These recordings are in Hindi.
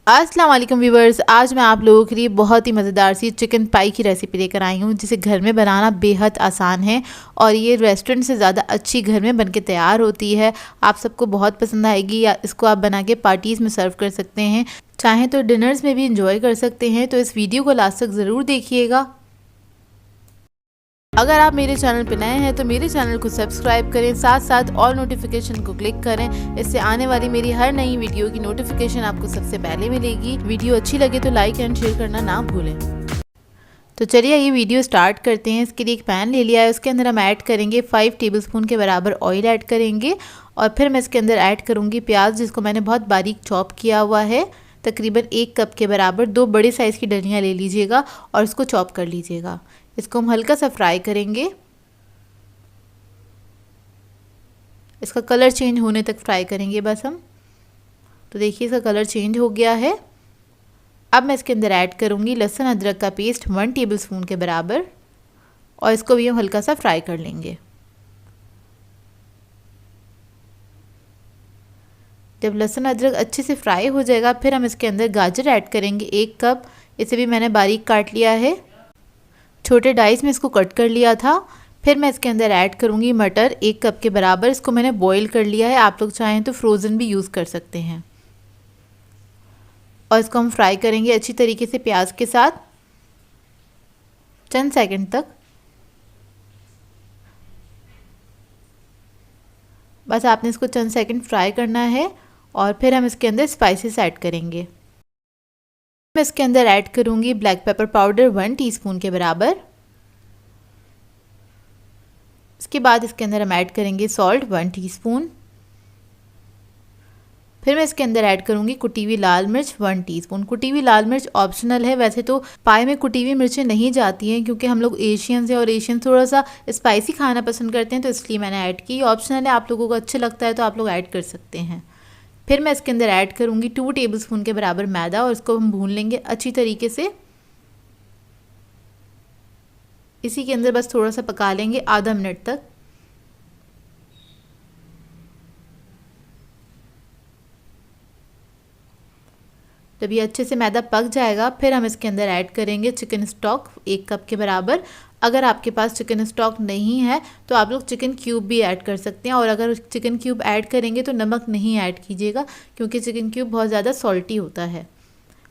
अस्सलाम वालेकुम व्यूवर्स, आज मैं आप लोगों के लिए बहुत ही मज़ेदार सी चिकन पाई की रेसिपी लेकर आई हूँ जिसे घर में बनाना बेहद आसान है और ये रेस्टोरेंट से ज़्यादा अच्छी घर में बनके तैयार होती है। आप सबको बहुत पसंद आएगी। या इसको आप बना के पार्टीज़ में सर्व कर सकते हैं, चाहें तो डिनर्स में भी इंजॉय कर सकते हैं। तो इस वीडियो को लास्ट तक ज़रूर देखिएगा। अगर आप मेरे चैनल पर नए हैं तो मेरे चैनल को सब्सक्राइब करें, साथ साथ ऑल नोटिफिकेशन को क्लिक करें। इससे आने वाली मेरी हर नई वीडियो की नोटिफिकेशन आपको सबसे पहले मिलेगी। वीडियो अच्छी लगे तो लाइक एंड शेयर करना ना भूलें। तो चलिए ये वीडियो स्टार्ट करते हैं। इसके लिए एक पैन ले लिया है, उसके अंदर हम ऐड करेंगे 5 टेबलस्पून के बराबर ऑयल ऐड करेंगे और फिर मैं इसके अंदर ऐड करूँगी प्याज, जिसको मैंने बहुत बारीक चॉप किया हुआ है। तकरीबन 1 कप के बराबर 2 बड़े साइज़ की डलियाँ ले लीजिएगा और इसको चॉप कर लीजिएगा। इसको हम हल्का सा फ्राई करेंगे, इसका कलर चेंज होने तक फ्राई करेंगे बस हम। तो देखिए इसका कलर चेंज हो गया है। अब मैं इसके अंदर ऐड करूँगी लहसुन अदरक का पेस्ट 1 टेबलस्पून के बराबर और इसको भी हम हल्का सा फ्राई कर लेंगे। जब लहसुन अदरक अच्छे से फ्राई हो जाएगा फिर हम इसके अंदर गाजर ऐड करेंगे 1 कप। इसे भी मैंने बारीक काट लिया है, छोटे डाइस में इसको कट कर लिया था। फिर मैं इसके अंदर ऐड करूँगी मटर 1 कप के बराबर। इसको मैंने बॉईल कर लिया है, आप लोग चाहें तो फ्रोज़न भी यूज़ कर सकते हैं। और इसको हम फ्राई करेंगे अच्छी तरीके से प्याज के साथ चंद सेकंड तक। बस आपने इसको चंद सेकंड फ्राई करना है और फिर हम इसके अंदर स्पाइसेस ऐड करेंगे। मैं इसके अंदर ऐड करूँगी ब्लैक पेपर पाउडर 1 टीस्पून के बराबर। इसके बाद इसके अंदर हम ऐड करेंगे सॉल्ट 1 टीस्पून। फिर मैं इसके अंदर ऐड करूँगी कुटी हुई लाल मिर्च 1 टीस्पून। कुटी हुई लाल मिर्च ऑप्शनल है, वैसे तो पाए में कुटी हुई मिर्चें नहीं जाती हैं क्योंकि हम लोग एशियंस हैं और एशियन थोड़ा सा स्पाइसी खाना पसंद करते हैं, तो इसलिए मैंने ऐड की। ऑप्शनल है, आप लोगों को अच्छा लगता है तो आप लोग ऐड कर सकते हैं। फिर मैं इसके अंदर ऐड करूँगी 2 टेबलस्पून के बराबर मैदा और इसको हम भून लेंगे अच्छी तरीके से। इसी के अंदर बस थोड़ा सा पका लेंगे आधा मिनट तक। जब ये अच्छे से मैदा पक जाएगा फिर हम इसके अंदर ऐड करेंगे चिकन स्टॉक 1 कप के बराबर। अगर आपके पास चिकन स्टॉक नहीं है तो आप लोग चिकन क्यूब भी ऐड कर सकते हैं, और अगर चिकन क्यूब ऐड करेंगे तो नमक नहीं ऐड कीजिएगा क्योंकि चिकन क्यूब बहुत ज़्यादा सॉल्टी होता है।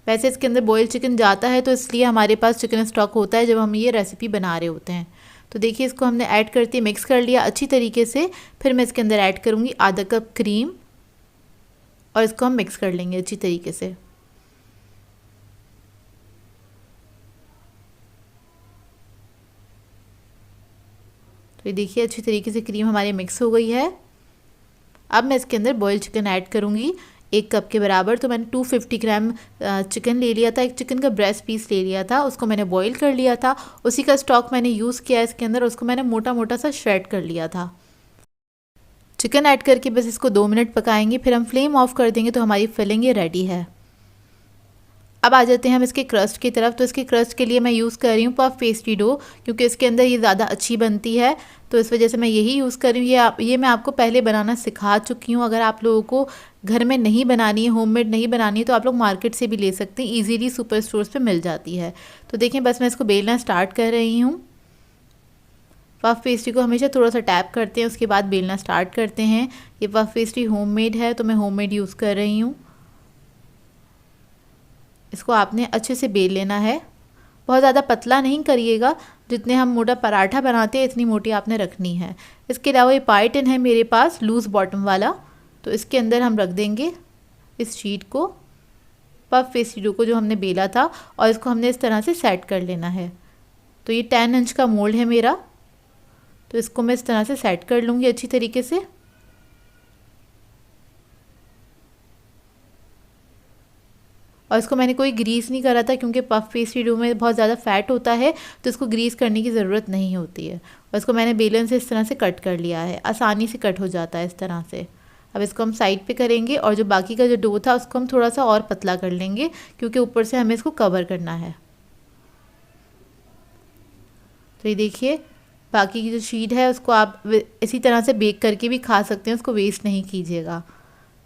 वैसे इसके अंदर बॉयल चिकन जाता है तो इसलिए हमारे पास चिकन स्टॉक होता है जब हम ये रेसिपी बना रहे होते हैं। तो देखिए इसको हमने ऐड करते मिक्स कर लिया अच्छी तरीके से। फिर मैं इसके अंदर ऐड करूँगी आधा कप क्रीम और इसको हम मिक्स कर लेंगे अच्छी तरीके से। तो ये देखिए अच्छी तरीके से क्रीम हमारी मिक्स हो गई है। अब मैं इसके अंदर बॉयल चिकन ऐड करूँगी 1 कप के बराबर। तो मैंने 250 ग्राम चिकन ले लिया था, एक चिकन का ब्रेस्ट पीस ले लिया था, उसको मैंने बॉईल कर लिया था। उसी का स्टॉक मैंने यूज़ किया इसके अंदर, उसको मैंने मोटा मोटा सा श्रेड कर लिया था। चिकन ऐड करके बस इसको 2 मिनट पकाएंगे, फिर हम फ्लेम ऑफ कर देंगे तो हमारी फिलिंग ये रेडी है। अब आ जाते हैं हम इसके क्रस्ट की तरफ। तो इसके क्रस्ट के लिए मैं यूज़ कर रही हूँ पफ पेस्ट्री डो, क्योंकि इसके अंदर ये ज़्यादा अच्छी बनती है, तो इस वजह से मैं यही यूज़ कर रही हूँ। ये मैं आपको पहले बनाना सिखा चुकी हूँ। अगर आप लोगों को घर में नहीं बनानी है, होममेड नहीं बनानी है, तो आप लोग मार्केट से भी ले सकते हैं, ईजीली सुपर स्टोर्स पर मिल जाती है। तो देखें बस मैं इसको बेलना स्टार्ट कर रही हूँ। पफ पेस्ट्री को हमेशा थोड़ा सा टैप करते हैं, उसके बाद बेलना स्टार्ट करते हैं। ये पफ पेस्ट्री होममेड है तो मैं होममेड यूज़ कर रही हूँ। इसको आपने अच्छे से बेल लेना है, बहुत ज़्यादा पतला नहीं करिएगा, जितने हम मोटा पराठा बनाते हैं इतनी मोटी आपने रखनी है। इसके अलावा ये पाई टिन है मेरे पास लूज़ बॉटम वाला, तो इसके अंदर हम रख देंगे इस शीट को, पफ पेस्ट्री डो को जो हमने बेला था, और इसको हमने इस तरह से सेट कर लेना है। तो ये 10 इंच का मोल्ड है मेरा, तो इसको मैं इस तरह से सेट कर लूँगी अच्छी तरीके से। और इसको मैंने कोई ग्रीस नहीं करा था क्योंकि पफ पेस्ट्री डो में बहुत ज़्यादा फ़ैट होता है, तो इसको ग्रीस करने की ज़रूरत नहीं होती है। और इसको मैंने बेलन से इस तरह से कट कर लिया है, आसानी से कट हो जाता है इस तरह से। अब इसको हम साइड पे करेंगे और जो बाकी का जो डो था उसको हम थोड़ा सा और पतला कर लेंगे क्योंकि ऊपर से हमें इसको कवर करना है। तो ये देखिए बाकी की जो शीट है उसको आप इसी तरह से बेक करके भी खा सकते हैं, उसको वेस्ट नहीं कीजिएगा।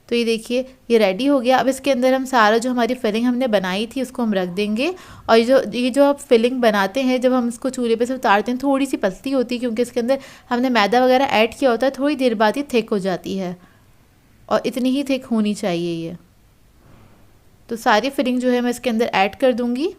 तो ये देखिए ये रेडी हो गया। अब इसके अंदर हम सारा जो हमारी फिलिंग हमने बनाई थी उसको हम रख देंगे। और ये जो आप फिलिंग बनाते हैं जब हम इसको चूल्हे पे से उतारते हैं थोड़ी सी पतली होती है, क्योंकि इसके अंदर हमने मैदा वगैरह ऐड किया होता है। थोड़ी देर बाद ये थिक हो जाती है और इतनी ही थिक होनी चाहिए ये। तो सारी फिलिंग जो है मैं इसके अंदर ऐड कर दूँगी।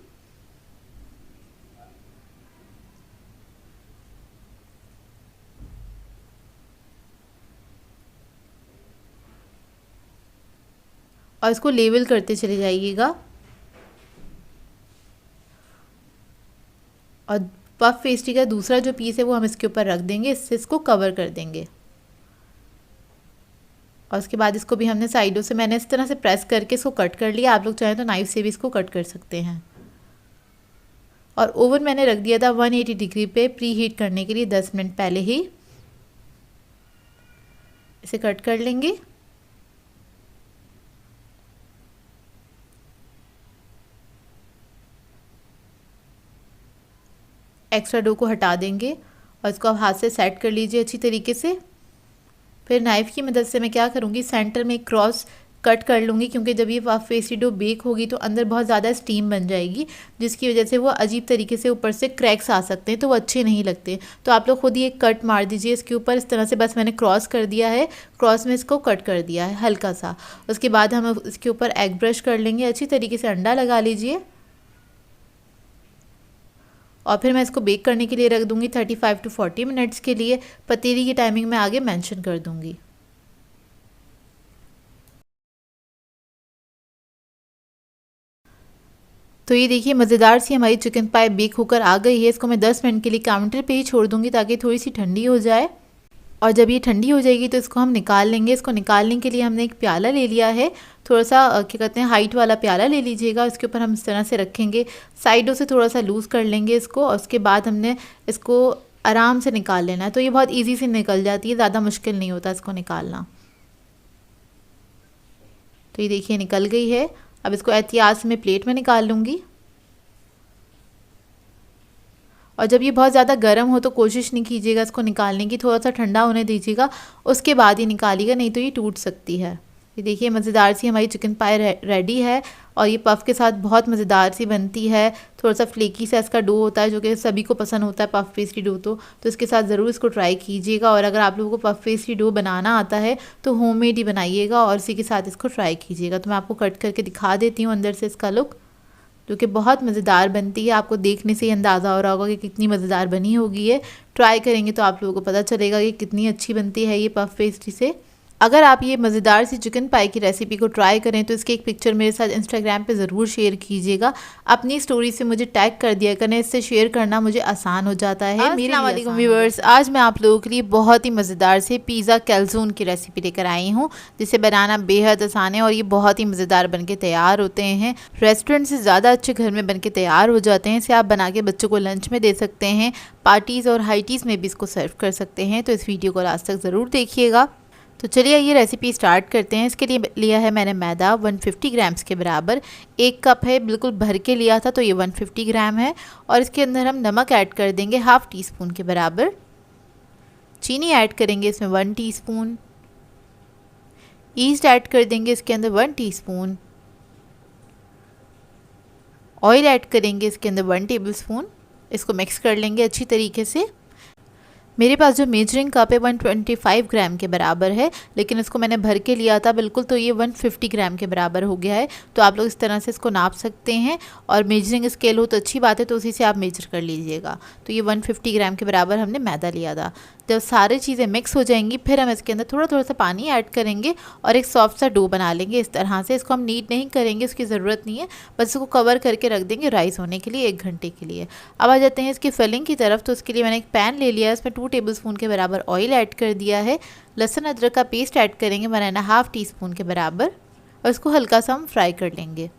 और इसको लेवल करते चले जाइएगा। और पफ पेस्ट्री का दूसरा जो पीस है वो हम इसके ऊपर रख देंगे, इससे इसको कवर कर देंगे। और उसके बाद इसको भी हमने साइडों से मैंने इस तरह से प्रेस करके इसको कट कर लिया। आप लोग चाहें तो नाइफ से भी इसको कट कर सकते हैं। और ओवन मैंने रख दिया था 180 डिग्री पे प्री हीट करने के लिए 10 मिनट पहले ही। इसे कट कर लेंगे। एक्स्ट्रा डो को हटा देंगे और इसको आप हाथ से सेट कर लीजिए अच्छी तरीके से। फिर नाइफ़ की मदद से मैं क्या करूँगी, सेंटर में एक क्रॉस कट कर लूँगी, क्योंकि जब ये पफ पेस्ट्री डो बेक होगी तो अंदर बहुत ज़्यादा स्टीम बन जाएगी, जिसकी वजह से वो अजीब तरीके से ऊपर से क्रैक्स आ सकते हैं, तो वो अच्छे नहीं लगते। तो आप लोग खुद ही एक कट मार दीजिए इसके ऊपर, इस तरह से बस मैंने क्रॉस कर दिया है, क्रॉस में इसको कट कर दिया है हल्का सा। उसके बाद हम इसके ऊपर एग ब्रश कर लेंगे, अच्छी तरीके से अंडा लगा लीजिए। और फिर मैं इसको बेक करने के लिए रख दूँगी 35 to 40 मिनट्स के लिए। पतीली की टाइमिंग मैं आगे मेंशन कर दूँगी। तो ये देखिए मज़ेदार सी हमारी चिकन पाई बेक होकर आ गई है। इसको मैं 10 मिनट के लिए काउंटर पे ही छोड़ दूँगी ताकि थोड़ी सी ठंडी हो जाए। और जब ये ठंडी हो जाएगी तो इसको हम निकाल लेंगे। इसको निकालने के लिए हमने एक प्याला ले लिया है, थोड़ा सा क्या कहते हैं हाइट वाला प्याला ले लीजिएगा। इसके ऊपर हम इस तरह से रखेंगे, साइडों से थोड़ा सा लूज़ कर लेंगे इसको। और उसके बाद हमने इसको आराम से निकाल लेना है। तो ये बहुत ईजी से निकल जाती है, ज़्यादा मुश्किल नहीं होता इसको निकालना। तो ये देखिए निकल गई है। अब इसको एहतियात से मैं प्लेट में निकाल लूँगी। और जब ये बहुत ज़्यादा गर्म हो तो कोशिश नहीं कीजिएगा इसको निकालने की, थोड़ा सा ठंडा होने दीजिएगा, उसके बाद ही निकालिएगा, नहीं तो ये टूट सकती है। ये देखिए मज़ेदार सी हमारी चिकन पाई रेडी है। और ये पफ़ के साथ बहुत मज़ेदार सी बनती है। थोड़ा सा फ्लेकी सा इसका डो होता है जो कि सभी को पसंद होता है, पफ़ पेस्ट्री डो। तो इसके साथ ज़रूर इसको ट्राई कीजिएगा। और अगर आप लोगों को पफ़ पेस्ट्री डो बनाना आता है तो होममेड ही बनाइएगा और इसी के साथ इसको ट्राई कीजिएगा। तो मैं आपको कट करके दिखा देती हूँ अंदर से इसका लुक, जो कि बहुत मज़ेदार बनती है। आपको देखने से ही अंदाज़ा हो रहा होगा कि कितनी मज़ेदार बनी होगी ये। ट्राई करेंगे तो आप लोगों को पता चलेगा कि कितनी अच्छी बनती है ये पफ़ पेस्ट्री से। अगर आप ये मज़ेदार सी चिकन पाई की रेसिपी को ट्राई करें तो इसकी एक पिक्चर मेरे साथ इंस्टाग्राम पे ज़रूर शेयर कीजिएगा। अपनी स्टोरी से मुझे टैग कर दिया करें, इससे शेयर करना मुझे आसान हो जाता है। अस्सलाम वालेकुम व्यूअर्स, आज मैं आप लोगों के लिए बहुत ही मज़ेदार से पिज़्ज़ा कैलज़ून की रेसिपी लेकर आई हूँ, जिसे बनाना बेहद आसान है और ये बहुत ही मज़ेदार बन के तैयार होते हैं। रेस्टोरेंट से ज़्यादा अच्छे घर में बन के तैयार हो जाते हैं। इसे आप बना के बच्चों को लंच में दे सकते हैं, पार्टीज़ और हाईटीज़ में भी इसको सर्व कर सकते हैं। तो इस वीडियो को लास्ट तक ज़रूर देखिएगा। तो चलिए ये रेसिपी स्टार्ट करते हैं। इसके लिए लिया है मैंने मैदा 150 ग्राम्स के बराबर, 1 कप है, बिल्कुल भर के लिया था तो ये 150 ग्राम है। और इसके अंदर हम नमक ऐड कर देंगे हाफ़ टी स्पून के बराबर। चीनी ऐड करेंगे इसमें 1 टीस्पून। ईस्ट ऐड कर देंगे इसके अंदर 1 टीस्पून। ऑयल ऐड करेंगे इसके अंदर 1 टेबल स्पून। इसको मिक्स कर लेंगे अच्छी तरीके से। मेरे पास जो मेजरिंग कप है 125 ग्राम के बराबर है, लेकिन इसको मैंने भर के लिया था बिल्कुल, तो ये 150 ग्राम के बराबर हो गया है। तो आप लोग इस तरह से इसको नाप सकते हैं। और मेजरिंग स्केल हो तो अच्छी बात है, तो उसी से आप मेजर कर लीजिएगा। तो ये 150 ग्राम के बराबर हमने मैदा लिया था। जब सारी चीज़ें मिक्स हो जाएंगी फिर हम इसके अंदर थोड़ा थोड़ा सा पानी ऐड करेंगे और एक सॉफ्ट सा डो बना लेंगे इस तरह से। इसको हम नीट नहीं करेंगे, उसकी ज़रूरत नहीं है, बस इसको कवर करके रख देंगे राइस होने के लिए 1 घंटे के लिए। अब आ जाते हैं इसकी फिलिंग की तरफ। तो उसके लिए मैंने एक पैन ले लिया है, इसमें 2 टेबल स्पून के बराबर ऑयल ऐड कर दिया है। लहसुन अदरक का पेस्ट ऐड करेंगे 1.5 टीस्पून के बराबर और इसको हल्का सा हम फ्राई कर लेंगे।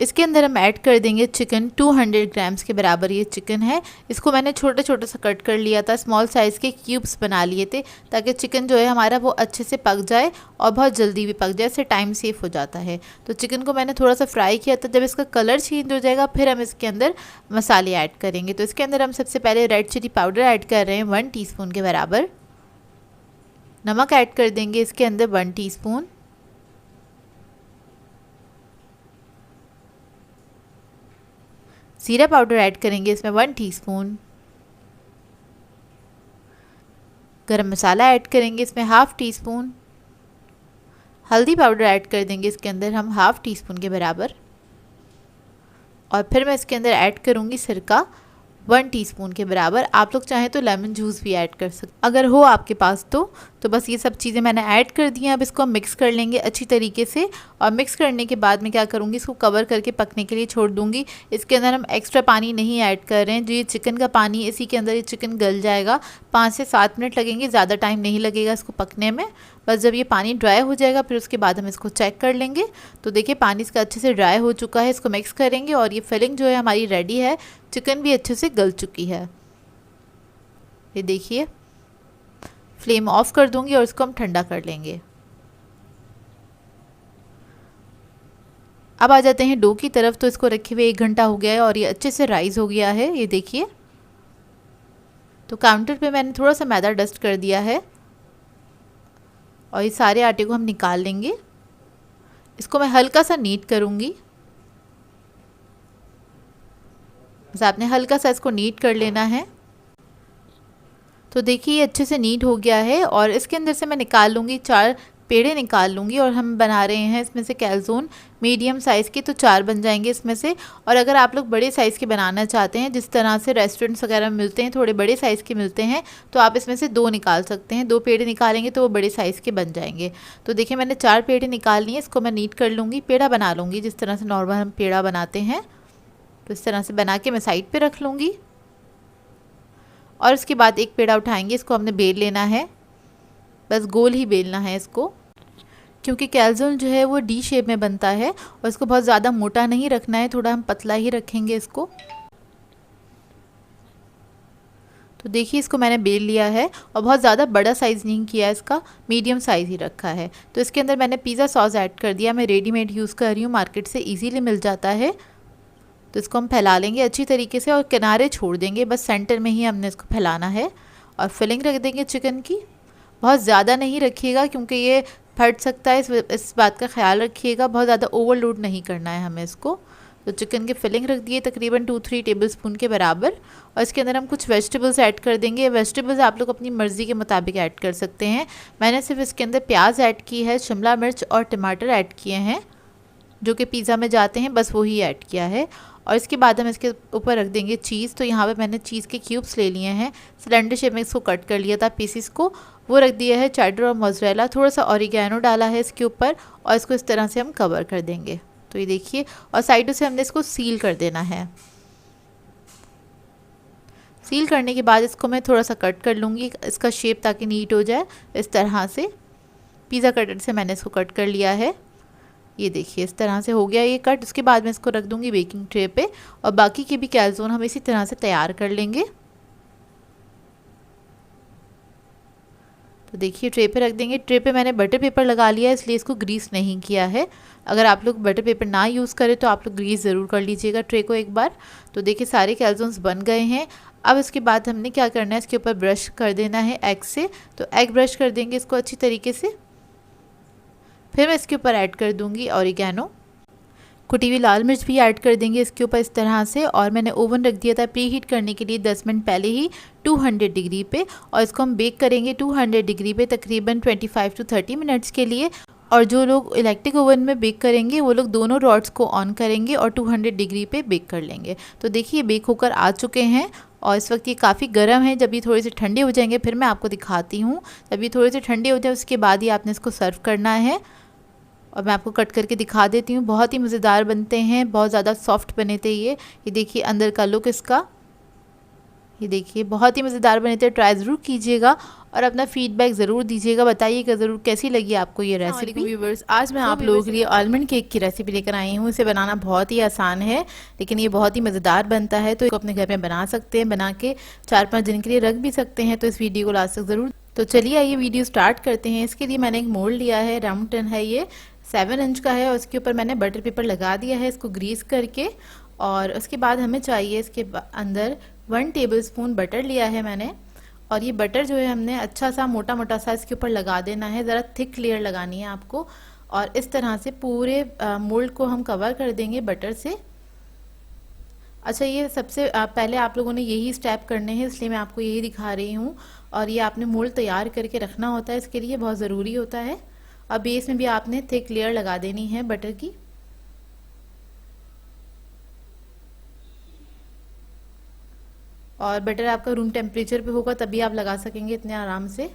इसके अंदर हम ऐड कर देंगे चिकन, 200 ग्राम्स के बराबर ये चिकन है। इसको मैंने छोटे छोटे सा कट कर लिया था, स्मॉल साइज़ के क्यूब्स बना लिए थे, ताकि चिकन जो है हमारा वो अच्छे से पक जाए और बहुत जल्दी भी पक जाए, इससे टाइम सेव हो जाता है। तो चिकन को मैंने थोड़ा सा फ्राई किया था। जब इसका कलर चेंज हो जाएगा फिर हम इसके अंदर मसाले ऐड करेंगे। तो इसके अंदर हम सबसे पहले रेड चिली पाउडर ऐड कर रहे हैं 1 टीस्पून के बराबर। नमक ऐड कर देंगे इसके अंदर 1 टीस्पून। जीरा पाउडर ऐड करेंगे इसमें 1 टीस्पून। गरम मसाला ऐड करेंगे इसमें 1/2 टीस्पून। हल्दी पाउडर ऐड कर देंगे इसके अंदर हम 1/2 टीस्पून के बराबर। और फिर मैं इसके अंदर ऐड करूँगी सिरका 1 टीस्पून के बराबर। आप लोग चाहें तो लेमन जूस भी ऐड कर सकते अगर हो आपके पास तो बस ये सब चीज़ें मैंने ऐड कर दी हैं। अब इसको हम मिक्स कर लेंगे अच्छी तरीके से। और मिक्स करने के बाद मैं क्या करूँगी, इसको कवर करके पकने के लिए छोड़ दूँगी। इसके अंदर हम एक्स्ट्रा पानी नहीं ऐड कर रहे हैं। जो ये चिकन का पानी इसी के अंदर ये चिकन गल जाएगा। 5 से 7 मिनट लगेंगे, ज़्यादा टाइम नहीं लगेगा इसको पकने में। बस जब ये पानी ड्राई हो जाएगा फिर उसके बाद हम इसको चेक कर लेंगे। तो देखिए पानी इसका अच्छे से ड्राई हो चुका है। इसको मिक्स करेंगे और ये फिलिंग जो है हमारी रेडी है। चिकन भी अच्छे से गल चुकी है। ये देखिए, फ्लेम ऑफ कर दूंगी और इसको हम ठंडा कर लेंगे। अब आ जाते हैं डो की तरफ। तो इसको रखे हुए 1 घंटा हो गया है और ये अच्छे से राइज हो गया है। ये देखिए, तो काउंटर पे मैंने थोड़ा सा मैदा डस्ट कर दिया है और ये सारे आटे को हम निकाल लेंगे। इसको मैं हल्का सा नीट करूँगी। बस आपने हल्का सा इसको नीट कर लेना है। तो देखिए ये अच्छे से नीट हो गया है और इसके अंदर से मैं निकाल लूँगी, 4 पेड़े निकाल लूँगी। और हम बना रहे हैं इसमें से कैलज़ोन मीडियम साइज़ के, तो 4 बन जाएंगे इसमें से। और अगर आप लोग बड़े साइज़ के बनाना चाहते हैं, जिस तरह से रेस्टोरेंट्स वगैरह में मिलते हैं, थोड़े बड़े साइज़ के मिलते हैं, तो आप इसमें से 2 निकाल सकते हैं। 2 पेड़े निकालेंगे तो वो बड़े साइज़ के बन जाएंगे। तो देखिए मैंने 4 पेड़े निकाल लिए। इसको मैं नीट कर लूँगी, पेड़ा बना लूँगी जिस तरह से नॉर्मल हम पेड़ा बनाते हैं। तो इस तरह से बना के मैं साइड पर रख लूँगी। और उसके बाद एक पेड़ा उठाएंगे, इसको हमने बेल लेना है। बस गोल ही बेलना है इसको, क्योंकि कैलज़ोन जो है वो डी शेप में बनता है और इसको बहुत ज़्यादा मोटा नहीं रखना है, थोड़ा हम पतला ही रखेंगे इसको। तो देखिए इसको मैंने बेल लिया है और बहुत ज़्यादा बड़ा साइज़ नहीं किया है इसका, मीडियम साइज़ ही रखा है। तो इसके अंदर मैंने पिज़्ज़ा सॉस ऐड कर दिया। मैं रेडीमेड यूज़ कर रही हूँ, मार्केट से ईजीली मिल जाता है। तो इसको हम फैला लेंगे अच्छी तरीके से और किनारे छोड़ देंगे, बस सेंटर में ही हमने इसको फैलाना है। और फिलिंग रख देंगे चिकन की। बहुत ज़्यादा नहीं रखिएगा क्योंकि ये फट सकता है, इस बात का ख्याल रखिएगा। बहुत ज़्यादा ओवरलोड नहीं करना है हमें इसको। तो चिकन की फिलिंग रख दिए तकरीबन 2-3 टेबलस्पून के बराबर। और इसके अंदर हम कुछ वेजिटेबल्स ऐड कर देंगे। वेजिटेबल्स आप लोग अपनी मर्ज़ी के मुताबिक ऐड कर सकते हैं। मैंने सिर्फ इसके अंदर प्याज ऐड की है, शिमला मिर्च और टमाटर ऐड किए हैं जो कि पिज़्ज़ा में जाते हैं, बस वही ऐड किया है। और इसके बाद हम इसके ऊपर रख देंगे चीज़। तो यहाँ पे मैंने चीज़ के क्यूब्स ले लिए हैं, सिलेंडर शेप में इसको कट कर लिया था पीसेस को, वो रख दिया है। चेडर और मोज़रेला, थोड़ा सा ऑरिगेनो डाला है इसके ऊपर और इसको इस तरह से हम कवर कर देंगे। तो ये देखिए, और साइडों से हमने इसको सील कर देना है। सील करने के बाद इसको मैं थोड़ा सा कट कर लूँगी इसका शेप, ताकि नीट हो जाए। इस तरह से पिज़्ज़ा कटर से मैंने इसको कट कर लिया है। ये देखिए इस तरह से हो गया ये कट। उसके बाद मैं इसको रख दूंगी बेकिंग ट्रे पे और बाकी के भी कैलज़ोन हम इसी तरह से तैयार कर लेंगे। तो देखिए ट्रे पे रख देंगे। ट्रे पे मैंने बटर पेपर लगा लिया है, इसलिए इसको ग्रीस नहीं किया है। अगर आप लोग बटर पेपर ना यूज़ करें तो आप लोग ग्रीस ज़रूर कर लीजिएगा ट्रे को एक बार। तो देखिए सारे कैलज़ोन्स बन गए हैं। अब इसके बाद हमने क्या करना है, इसके ऊपर ब्रश कर देना है एग से। तो एग ब्रश कर देंगे इसको अच्छी तरीके से। फिर मैं इसके ऊपर ऐड कर दूंगी ऑरिगेनो, कुटी हुई लाल मिर्च भी ऐड कर देंगे इसके ऊपर इस तरह से। और मैंने ओवन रख दिया था प्री हीट करने के लिए 10 मिनट पहले ही 200 डिग्री पे। और इसको हम बेक करेंगे 200 डिग्री पे तकरीबन 25 to 30 मिनट्स के लिए। और जो लोग इलेक्ट्रिक ओवन में बेक करेंगे वो लोग दोनों रॉड्स को ऑन करेंगे और 200 डिग्री पे बेक कर लेंगे। तो देखिए बेक होकर आ चुके हैं और इस वक्त ये काफ़ी गर्म है। जब ये थोड़े से ठंडे हो जाएंगे फिर मैं आपको दिखाती हूँ। जब ये थोड़े से ठंडे हो जाए उसके बाद ही आपने इसको सर्व करना है। और मैं आपको कट करके दिखा देती हूँ। बहुत ही मज़ेदार बनते हैं, बहुत ज़्यादा सॉफ्ट बने थे ये देखिए अंदर का लुक इसका। ये देखिए बहुत ही मज़ेदार बने थे। ट्राई ज़रूर कीजिएगा और अपना फीडबैक ज़रूर दीजिएगा, बताइएगा ज़रूर कैसी लगी आपको ये रेसिपी। व्यूवर्स, आज मैं आप लोगों के लिए आलमंड केक की रेसिपी लेकर आई हूँ। इसे बनाना बहुत ही आसान है लेकिन ये बहुत ही मज़ेदार बनता है। तो इसको अपने घर में बना सकते हैं, बना के 4-5 दिन के लिए रख भी सकते हैं। तो इस वीडियो को लास्ट तक ज़रूर। तो चलिए आइए वीडियो स्टार्ट करते हैं। इसके लिए मैंने एक मोल्ड लिया है, राउंड टन है ये, 7 इंच का है। और उसके ऊपर मैंने बटर पेपर लगा दिया है इसको ग्रीस करके। और उसके बाद हमें चाहिए इसके अंदर 1 टेबलस्पून बटर लिया है मैंने। और ये बटर जो है हमने अच्छा सा मोटा मोटा सा इसके ऊपर लगा देना है, ज़रा थिक लेयर लगानी है आपको। और इस तरह से पूरे मोल्ड को हम कवर कर देंगे बटर से। अच्छा, ये सबसे पहले आप लोगों ने यही स्टेप करने हैं, इसलिए मैं आपको यही दिखा रही हूँ। और ये आपने मोल्ड तैयार करके रखना होता है, इसके लिए बहुत ज़रूरी होता है। और बेस में भी आपने थिक लेयर लगा देनी है बटर की। और बटर आपका रूम टेम्परेचर पे होगा तभी आप लगा सकेंगे इतने आराम से।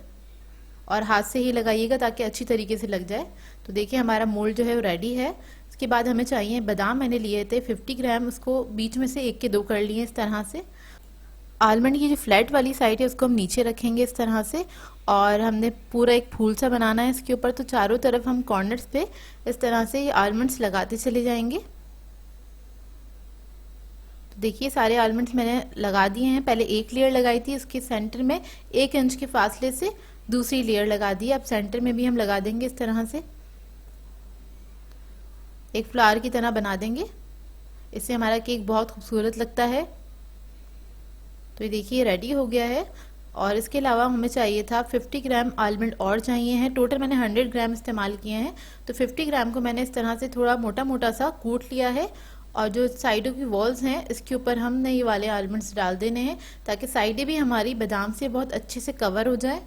और हाथ से ही लगाइएगा ताकि अच्छी तरीके से लग जाए। तो देखिए हमारा मोल्ड जो है वो रेडी है। इसके बाद हमें चाहिए बादाम, मैंने लिए थे 50 ग्राम, उसको बीच में से 1 के 2 कर लिए इस तरह से। आलमंड की जो फ्लैट वाली साइड है उसको हम नीचे रखेंगे इस तरह से। और हमने पूरा एक फूल सा बनाना है इसके ऊपर, तो चारों तरफ हम कॉर्नर्स पे इस तरह से ये आलमंड्स लगाते चले जाएंगे। तो देखिए सारे आलमंड्स मैंने लगा दिए हैं। पहले एक लेयर लगाई थी, उसके सेंटर में 1 इंच के फासले से दूसरी लेयर लगा दी। अब सेंटर में भी हम लगा देंगे इस तरह से, एक फ्लावर की तरह बना देंगे। इससे हमारा केक बहुत खूबसूरत लगता है। तो ये देखिए रेडी हो गया है। और इसके अलावा हमें चाहिए था 50 ग्राम आलमंड और चाहिए हैं। टोटल मैंने 100 ग्राम इस्तेमाल किए हैं। तो 50 ग्राम को मैंने इस तरह से थोड़ा मोटा मोटा सा कूट लिया है। और जो साइडों की वॉल्स हैं इसके ऊपर हमने ये वाले आलमंड्स डाल देने हैं, ताकि साइडें भी हमारी बादाम से बहुत अच्छे से कवर हो जाए।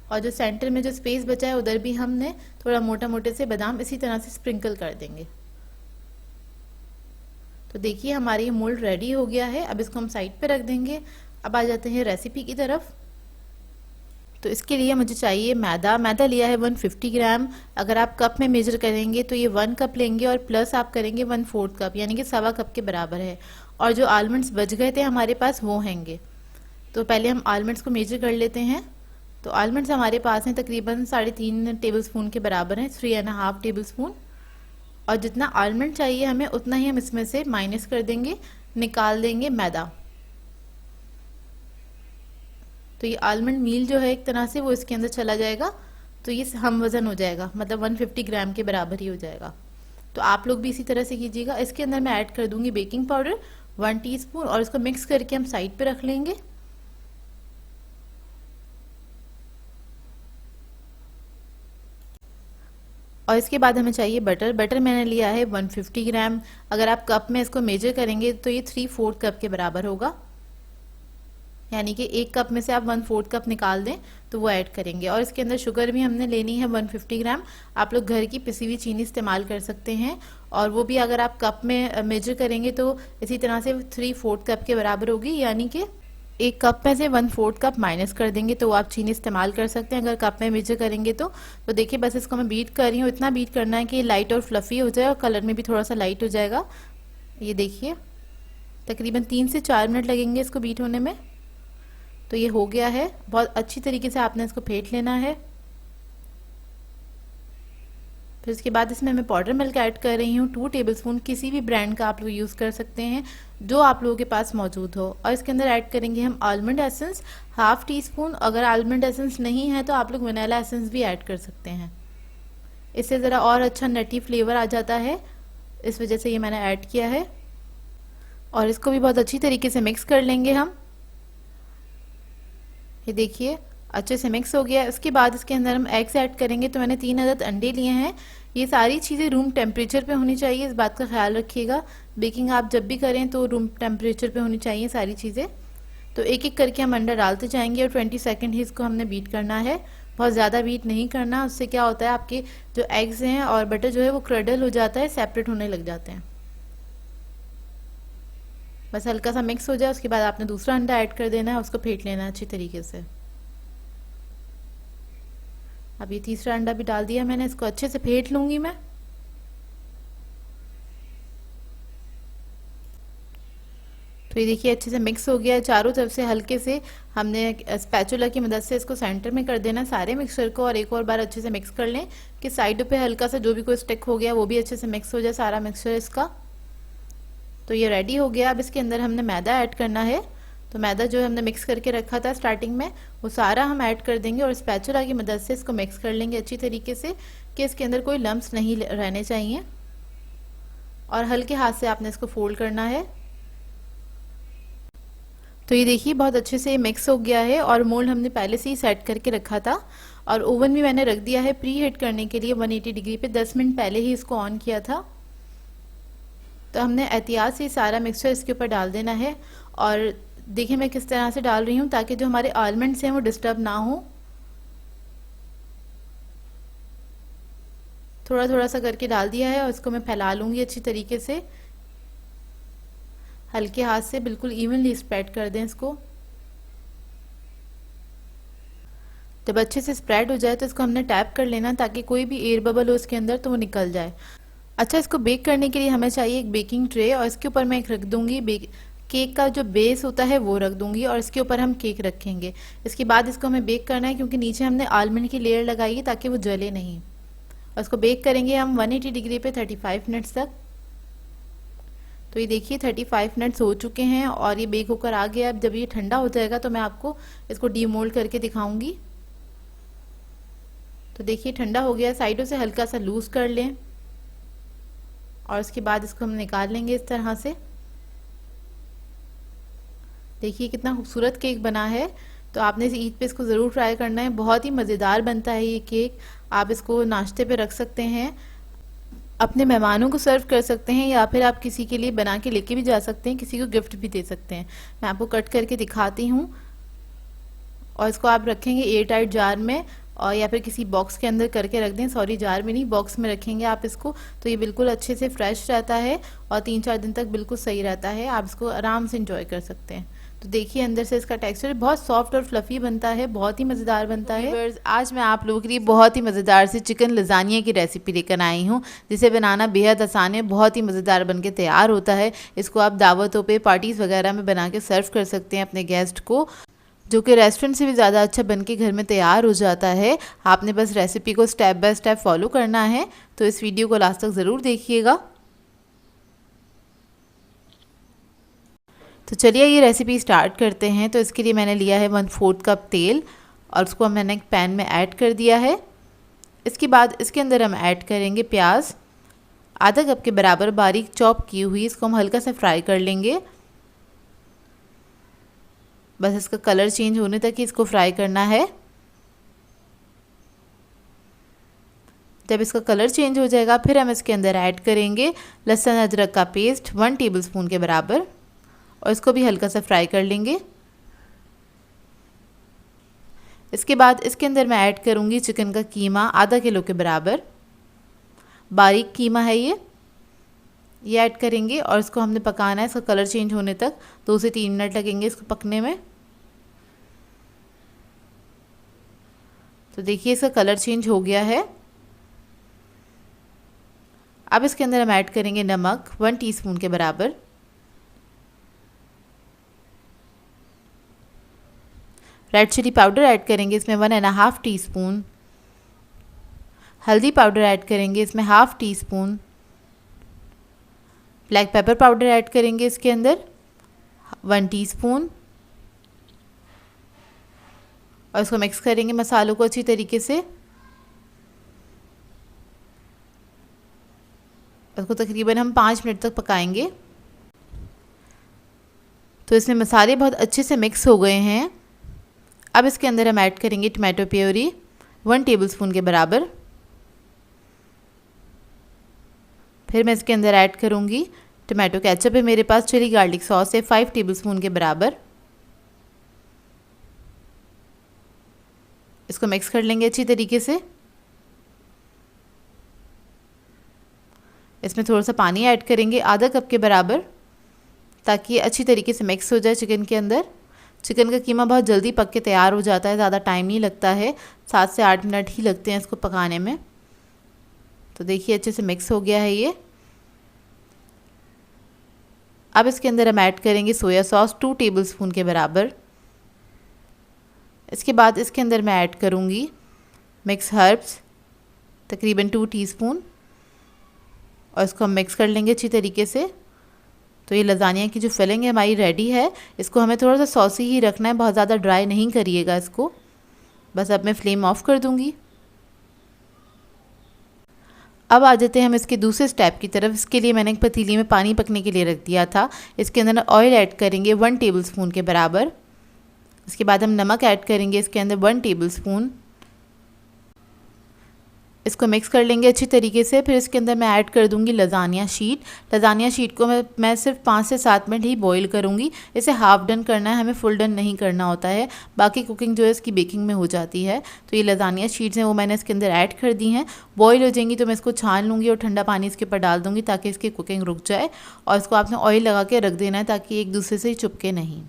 और जो सेंटर में जो स्पेस बचा है उधर भी हमने थोड़ा मोटा मोटे से बादाम इसी तरह से स्प्रिंकल कर देंगे। तो देखिए हमारी मोल्ड रेडी हो गया है। अब इसको हम साइड पे रख देंगे। अब आ जाते हैं रेसिपी की तरफ। तो इसके लिए मुझे चाहिए मैदा लिया है 150 ग्राम। अगर आप कप में मेजर करेंगे तो ये 1 कप लेंगे और प्लस आप करेंगे 1/4 कप, यानी कि 1.25 कप के बराबर है। और जो आलमंड्स बच गए थे हमारे पास वो हैंगे। तो पहले हम आलमंड्स को मेजर कर लेते हैं। तो आलमंड्स हमारे पास हैं तकरीबन 3.5 टेबल स्पून के बराबर हैं, 3.5 टेबल स्पून। और जितना आलमंड चाहिए हमें उतना ही हम इसमें से माइनस कर देंगे, निकाल देंगे मैदा। तो ये आलमंड मील जो है एक तरह से वो इसके अंदर चला जाएगा। तो ये हम वज़न हो जाएगा, मतलब 150 ग्राम के बराबर ही हो जाएगा। तो आप लोग भी इसी तरह से कीजिएगा। इसके अंदर मैं ऐड कर दूंगी बेकिंग पाउडर 1 टीस्पून और इसको मिक्स करके हम साइड पे रख लेंगे। और इसके बाद हमें चाहिए बटर मैंने लिया है 150 ग्राम। अगर आप कप में इसको मेजर करेंगे तो ये 3/4 कप के बराबर होगा, यानी कि 1 कप में से आप 1/4 कप निकाल दें तो वो ऐड करेंगे। और इसके अंदर शुगर भी हमने लेनी है 150 ग्राम। आप लोग घर की पिसी हुई चीनी इस्तेमाल कर सकते हैं, और वो भी अगर आप कप में मेजर करेंगे तो इसी तरह से 3/4 कप के बराबर होगी, यानी कि 1 कप में से 1/4 कप माइनस कर देंगे तो आप चीनी इस्तेमाल कर सकते हैं अगर कप में मेजर करेंगे तो देखिए बस इसको मैं बीट कर रही हूँ। इतना बीट करना है कि लाइट और फ्लफी हो जाए और कलर में भी थोड़ा सा लाइट हो जाएगा। ये देखिए तकरीबन 3 से 4 मिनट लगेंगे इसको बीट होने में। तो ये हो गया है। बहुत अच्छी तरीके से आपने इसको फेंट लेना है। फिर उसके बाद इसमें मैं पाउडर मिल्क ऐड कर रही हूँ 2 टेबलस्पून। किसी भी ब्रांड का आप लोग यूज़ कर सकते हैं जो आप लोगों के पास मौजूद हो। और इसके अंदर ऐड करेंगे हम आलमंड एसेंस 1/2 टीस्पून। अगर आलमंड एसेंस नहीं है तो आप लोग वनीला एसेंस भी ऐड कर सकते हैं, इससे ज़रा और अच्छा नटी फ्लेवर आ जाता है, इस वजह से ये मैंने ऐड किया है। और इसको भी बहुत अच्छी तरीके से मिक्स कर लेंगे हम। ये देखिए अच्छे से मिक्स हो गया। इसके बाद इसके अंदर हम एग्स ऐड करेंगे। तो मैंने 3 अदद अंडे लिए हैं। ये सारी चीज़ें रूम टेम्परेचर पे होनी चाहिए, इस बात का ख्याल रखिएगा। बेकिंग आप जब भी करें तो रूम टेम्परेचर पे होनी चाहिए सारी चीज़ें। तो एक एक करके हम अंडा डालते जाएंगे और 20 सेकेंड ही इसको हमने बीट करना है, बहुत ज़्यादा बीट नहीं करना। उससे क्या होता है आपके जो एग्स हैं और बटर जो है वो क्रडल हो जाता है, सेपरेट होने लग जाते हैं। बस हल्का सा मिक्स हो जाए उसके बाद आपने दूसरा अंडा ऐड कर देना है, उसको फेंट लेना है अच्छी तरीके से। अब ये तीसरा अंडा भी डाल दिया मैंने, इसको अच्छे से फेंट लूंगी मैं। तो ये देखिए अच्छे से मिक्स हो गया है। चारों तरफ से हल्के से हमने स्पैचुला की मदद से इसको सेंटर में कर देना सारे मिक्सचर को, और एक और बार अच्छे से मिक्स कर लें कि साइडों पे हल्का सा जो भी कोई स्टिक हो गया वो भी अच्छे से मिक्स हो जाए सारा मिक्सचर इसका। तो ये रेडी हो गया। अब इसके अंदर हमने मैदा ऐड करना है। तो मैदा जो हमने मिक्स करके रखा था स्टार्टिंग में वो सारा हम ऐड कर देंगे और स्पैचुला की मदद से इसको मिक्स कर लेंगे अच्छी तरीके से कि इसके अंदर कोई लम्प्स नहीं रहने चाहिए। और हल्के हाथ से आपने इसको फोल्ड करना है। तो ये देखिए बहुत अच्छे से मिक्स हो गया है और मोल्ड हमने पहले से ही सेट करके रखा था और ओवन भी मैंने रख दिया है प्री हीट करने के लिए 180 डिग्री पे। 10 मिनट पहले ही इसको ऑन किया था। तो हमने एहतियात से सारा मिक्सचर इसके ऊपर डाल देना है और देखिए मैं किस तरह से डाल रही हूँ ताकि जो हमारे आलमंड्स हैं वो डिस्टर्ब ना हो। थोड़ा थोड़ा सा करके डाल दिया है और इसको मैं फैला लूँगी अच्छी तरीके से। हल्के हाथ से बिल्कुल इवनली स्प्रेड कर दें इसको। जब अच्छे से स्प्रेड हो जाए तो इसको हमने टैप कर लेना ताकि कोई भी एयर बबल हो उसके अंदर तो वो निकल जाए। अच्छा, इसको बेक करने के लिए हमें चाहिए एक बेकिंग ट्रे और इसके ऊपर मैं एक रख दूंगी केक का जो बेस होता है वो रख दूंगी और इसके ऊपर हम केक रखेंगे। इसके बाद इसको हमें बेक करना है क्योंकि नीचे हमने आलमंड की लेयर लगाई है ताकि वो जले नहीं। और इसको बेक करेंगे हम 180 डिग्री पे 35 मिनट्स तक। तो ये देखिए 35 मिनट्स हो चुके हैं और ये बेक होकर आ गया। अब जब ये ठंडा हो जाएगा तो मैं आपको इसको डीमोल्ड करके दिखाऊंगी। तो देखिए ठंडा हो गया, साइडों से हल्का सा लूज कर लें और उसके बाद इसको हम निकाल लेंगे इस तरह से। देखिए कितना खूबसूरत केक बना है। तो आपने इस ईद पे इसको ज़रूर ट्राई करना है, बहुत ही मज़ेदार बनता है ये केक। आप इसको नाश्ते पे रख सकते हैं, अपने मेहमानों को सर्व कर सकते हैं या फिर आप किसी के लिए बना के लेके भी जा सकते हैं, किसी को गिफ्ट भी दे सकते हैं। मैं आपको कट करके दिखाती हूँ। और इसको आप रखेंगे एयर टाइट जार में और या फिर किसी बॉक्स के अंदर करके रख दें। सॉरी, जार में नहीं, बॉक्स में रखेंगे आप इसको तो ये बिल्कुल अच्छे से फ्रेश रहता है और 3-4 दिन तक बिल्कुल सही रहता है। आप इसको आराम से इंजॉय कर सकते हैं। तो देखिए अंदर से इसका टेक्सचर बहुत सॉफ्ट और फ्लफी बनता है, बहुत ही मज़ेदार बनता है। आज मैं आप लोगों के लिए बहुत ही मज़ेदार सी चिकन लजानिया की रेसिपी लेकर आई हूँ, जिसे बनाना बेहद आसान है, बहुत ही मज़ेदार बनके तैयार होता है। इसको आप दावतों पे, पार्टीज़ वगैरह में बना के सर्व कर सकते हैं अपने गेस्ट को, जो कि रेस्टोरेंट से भी ज़्यादा अच्छा बनके घर में तैयार हो जाता है। आपने बस रेसिपी को स्टेप बाय स्टेप फॉलो करना है। तो इस वीडियो को लास्ट तक ज़रूर देखिएगा। तो चलिए ये रेसिपी स्टार्ट करते हैं। तो इसके लिए मैंने लिया है 1/4 कप तेल और उसको मैंने एक पैन में ऐड कर दिया है। इसके बाद इसके अंदर हम ऐड करेंगे प्याज, आधा कप के बराबर बारीक चॉप की हुई। इसको हम हल्का सा फ्राई कर लेंगे, बस इसका कलर चेंज होने तक ही इसको फ्राई करना है। जब इसका कलर चेंज हो जाएगा फिर हम इसके अंदर ऐड करेंगे लहसुन अदरक का पेस्ट 1 टेबलस्पून के बराबर और इसको भी हल्का सा फ्राई कर लेंगे। इसके बाद इसके अंदर मैं ऐड करूंगी चिकन का कीमा आधा किलो के बराबर। बारीक कीमा है ये ऐड करेंगे और इसको हमने पकाना है इसका कलर चेंज होने तक। 2 से 3 मिनट लगेंगे इसको पकने में। तो देखिए इसका कलर चेंज हो गया है। अब इसके अंदर हम ऐड करेंगे नमक 1 टीस्पून के बराबर, रेड चिली पाउडर ऐड करेंगे इसमें 1.5 टीस्पून, हल्दी पाउडर ऐड करेंगे इसमें 1/2 teaspoon, black pepper powder add करेंगे इसके अंदर 1 टीस्पून और इसको मिक्स करेंगे मसालों को अच्छी तरीके से। इसको तकरीबन हम 5 मिनट तक पकाएंगे। तो इसमें मसाले बहुत अच्छे से मिक्स हो गए हैं। अब इसके अंदर हम ऐड करेंगे टमाटो प्योरी 1 टेबलस्पून के बराबर। फिर मैं इसके अंदर ऐड करूँगी टमाटो केचप है मेरे पास, चिली गार्लिक सॉस है 5 टेबलस्पून के बराबर। इसको मिक्स कर लेंगे अच्छी तरीके से। इसमें थोड़ा सा पानी ऐड करेंगे आधा कप के बराबर ताकि अच्छी तरीके से मिक्स हो जाए चिकन के अंदर। चिकन का कीमा बहुत जल्दी पक के तैयार हो जाता है, ज़्यादा टाइम नहीं लगता है, 7 से 8 मिनट ही लगते हैं इसको पकाने में। तो देखिए अच्छे से मिक्स हो गया है ये। अब इसके अंदर हम ऐड करेंगे सोया सॉस 2 टेबलस्पून के बराबर। इसके बाद इसके अंदर मैं ऐड करूँगी मिक्स हर्ब्स तकरीबन 2 टीस्पून और इसको हम मिक्स कर लेंगे अच्छी तरीके से। तो ये लजानिया की जो फिलिंग है हमारी रेडी है। इसको हमें थोड़ा सा सॉसी ही रखना है, बहुत ज़्यादा ड्राई नहीं करिएगा इसको। बस अब मैं फ्लेम ऑफ कर दूँगी। अब आ जाते हैं हम इसके दूसरे स्टेप की तरफ। इसके लिए मैंने एक पतीली में पानी पकने के लिए रख दिया था। इसके अंदर ऑयल ऐड करेंगे 1 टेबलस्पून के बराबर। इसके बाद हम नमक ऐड करेंगे इसके अंदर 1 टेबलस्पून। इसको मिक्स कर लेंगे अच्छी तरीके से। फिर इसके अंदर मैं ऐड कर दूंगी लजानिया शीट। लजानिया शीट को मैं सिर्फ 5 से 7 मिनट ही बॉईल करूंगी। इसे हाफ डन करना है, हमें फुल डन नहीं करना होता है। बाकी कुकिंग जो है इसकी बेकिंग में हो जाती है। तो ये लजानिया शीट्स हैं वो मैंने इसके अंदर ऐड कर दी हैं। बॉईल हो जाएंगी तो मैं इसको छान लूँगी और ठंडा पानी इसके ऊपर डाल दूँगी ताकि इसकी कुकिंग रुक जाए। और इसको आपने ऑयल लगा के रख देना है ताकि एक दूसरे से चिपके नहीं।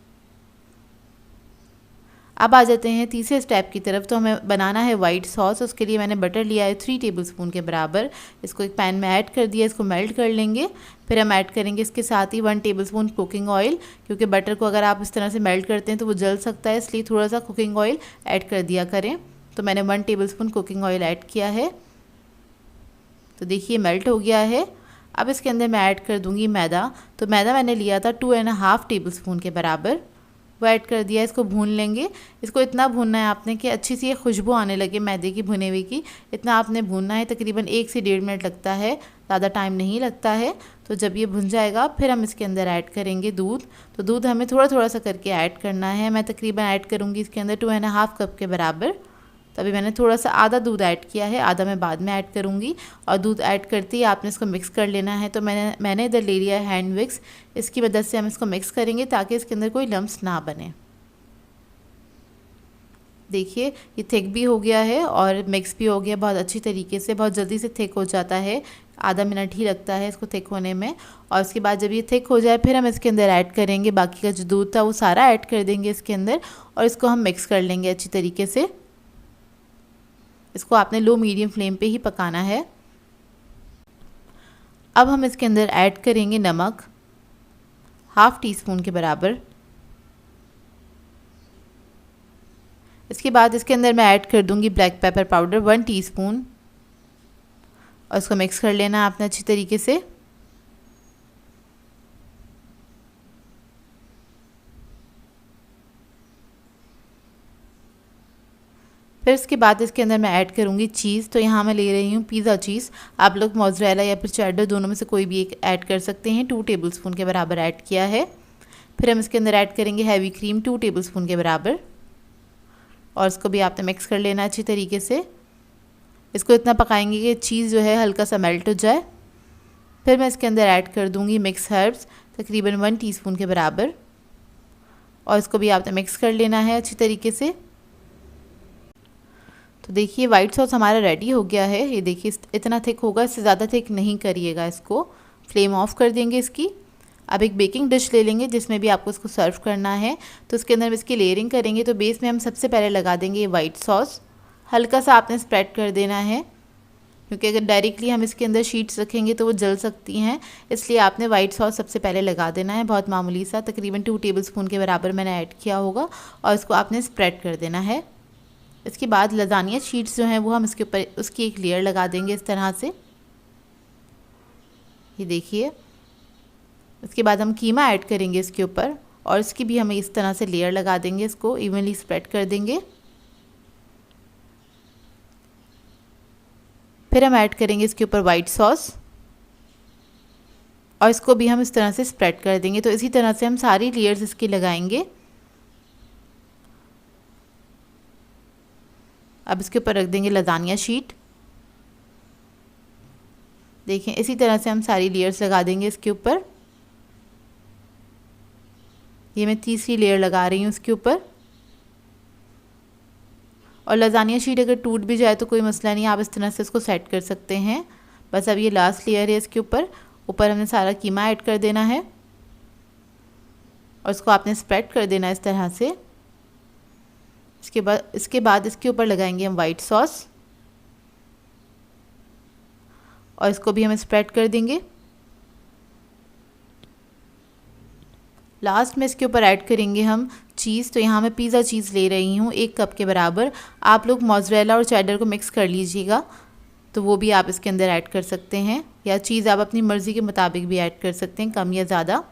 अब आ जाते हैं तीसरे स्टेप की तरफ। तो हमें बनाना है वाइट सॉस। उसके लिए मैंने बटर लिया है 3 टेबलस्पून के बराबर। इसको एक पैन में ऐड कर दिया, इसको मेल्ट कर लेंगे। फिर हम ऐड करेंगे इसके साथ ही 1 टेबलस्पून कुकिंग ऑयल, क्योंकि बटर को अगर आप इस तरह से मेल्ट करते हैं तो वो जल सकता है, इसलिए थोड़ा सा कुकिंग ऑयल ऐड कर दिया करें। तो मैंने 1 टेबलस्पून कुकिंग ऑयल ऐड किया है। तो देखिए मेल्ट हो गया है। अब इसके अंदर मैं ऐड कर दूँगी मैदा। तो मैदा मैंने लिया था 2.5 टेबलस्पून के बराबर, वो ऐड कर दिया। इसको भून लेंगे। इसको इतना भूनना है आपने कि अच्छी सी खुशबू आने लगे मैदे की भुने हुए की। इतना आपने भूनना है, तकरीबन 1 से 1.5 मिनट लगता है, ज़्यादा टाइम नहीं लगता है। तो जब ये भुन जाएगा फिर हम इसके अंदर ऐड करेंगे दूध। तो दूध हमें थोड़ा थोड़ा सा करके ऐड करना है। मैं तकरीबन ऐड करूँगी इसके अंदर 2.5 कप के बराबर। तो अभी मैंने थोड़ा सा आधा दूध ऐड किया है, आधा मैं बाद में ऐड करूँगी। और दूध ऐड करते ही आपने इसको मिक्स कर लेना है। तो मैंने इधर ले लिया है हैंड विक्स। इसकी मदद से हम इसको मिक्स करेंगे ताकि इसके अंदर कोई लम्स ना बने। देखिए ये थिक भी हो गया है और मिक्स भी हो गया बहुत अच्छी तरीके से। बहुत जल्दी से थिक हो जाता है, आधा मिनट ही लगता है इसको थिक होने में। और उसके बाद जब ये थिक हो जाए फिर हम इसके अंदर ऐड करेंगे बाकी का जो दूध था, वो सारा ऐड कर देंगे इसके अंदर और इसको हम मिक्स कर लेंगे अच्छी तरीके से। इसको आपने लो मीडियम फ्लेम पे ही पकाना है। अब हम इसके अंदर ऐड करेंगे नमक 1/2 टीस्पून के बराबर। इसके बाद इसके अंदर मैं ऐड कर दूंगी ब्लैक पेपर पाउडर 1 टीस्पून और इसको मिक्स कर लेना है आपने अच्छी तरीके से। फिर इसके बाद इसके अंदर मैं ऐड करूँगी चीज़। तो यहाँ मैं ले रही हूँ पिज़्ज़ा चीज़। आप लोग मोज़रेला या फिर चेडर दोनों में से कोई भी एक ऐड कर सकते हैं। 2 टेबलस्पून के बराबर ऐड किया है। फिर हम इसके अंदर ऐड करेंगे हैवी क्रीम 2 टेबलस्पून के बराबर और इसको भी आपने मिक्स कर लेना अच्छी तरीके से। इसको इतना पकाएंगे कि चीज़ जो है हल्का सा मेल्ट हो जाए। फिर मैं इसके अंदर ऐड कर दूँगी मिक्स हर्ब्स तकरीबन 1 टीस्पून के बराबर और इसको भी आपने मिक्स कर लेना है अच्छी तरीके से। तो देखिए वाइट सॉस हमारा रेडी हो गया है। ये देखिए इतना थिक होगा, इससे ज़्यादा थिक नहीं करिएगा इसको। फ्लेम ऑफ कर देंगे इसकी। अब एक बेकिंग डिश ले लेंगे जिसमें भी आपको इसको सर्व करना है। तो उसके अंदर इसकी लेयरिंग करेंगे। तो बेस में हम सबसे पहले लगा देंगे ये वाइट सॉस। हल्का सा आपने स्प्रेड कर देना है, क्योंकि अगर डायरेक्टली हम इसके अंदर शीट्स रखेंगे तो वो जल सकती हैं, इसलिए आपने वाइट सॉस सबसे पहले लगा देना है। बहुत मामूली सा, तकरीबन 2 टेबलस्पून के बराबर मैंने ऐड किया होगा और इसको आपने स्प्रेड कर देना है। इसके बाद लजानिया शीट्स जो हैं वो हम इसके ऊपर उसकी एक लेयर लगा देंगे इस तरह से। ये देखिए। इसके बाद हम कीमा ऐड करेंगे इसके ऊपर और इसकी भी हमें इस तरह से लेयर लगा देंगे, इसको इवनली स्प्रेड कर देंगे। फिर हम ऐड करेंगे इसके ऊपर वाइट सॉस और इसको भी हम इस तरह से स्प्रेड कर देंगे। तो इसी तरह से हम सारी लेयर्स इसकी लगाएंगे। अब इसके ऊपर रख देंगे लजानिया शीट। देखें इसी तरह से हम सारी लेयर्स लगा देंगे इसके ऊपर। ये मैं तीसरी लेयर लगा रही हूँ इसके ऊपर। और लजानिया शीट अगर टूट भी जाए तो कोई मसला नहीं, आप इस तरह से इसको सेट कर सकते हैं। बस अब ये लास्ट लेयर है इसके ऊपर। ऊपर हमने सारा कीमा ऐड कर देना है और इसको आपने स्प्रेड कर देना है इस तरह से। इसके बाद इसके ऊपर लगाएंगे हम वाइट सॉस और इसको भी हम स्प्रेड कर देंगे। लास्ट में इसके ऊपर ऐड करेंगे हम चीज़। तो यहाँ मैं पिज़्ज़ा चीज़ ले रही हूँ 1 कप के बराबर। आप लोग मोज़रेला और चेडर को मिक्स कर लीजिएगा, तो वो भी आप इसके अंदर ऐड कर सकते हैं, या चीज़ आप अपनी मर्ज़ी के मुताबिक भी ऐड कर सकते हैं, कम या ज़्यादा।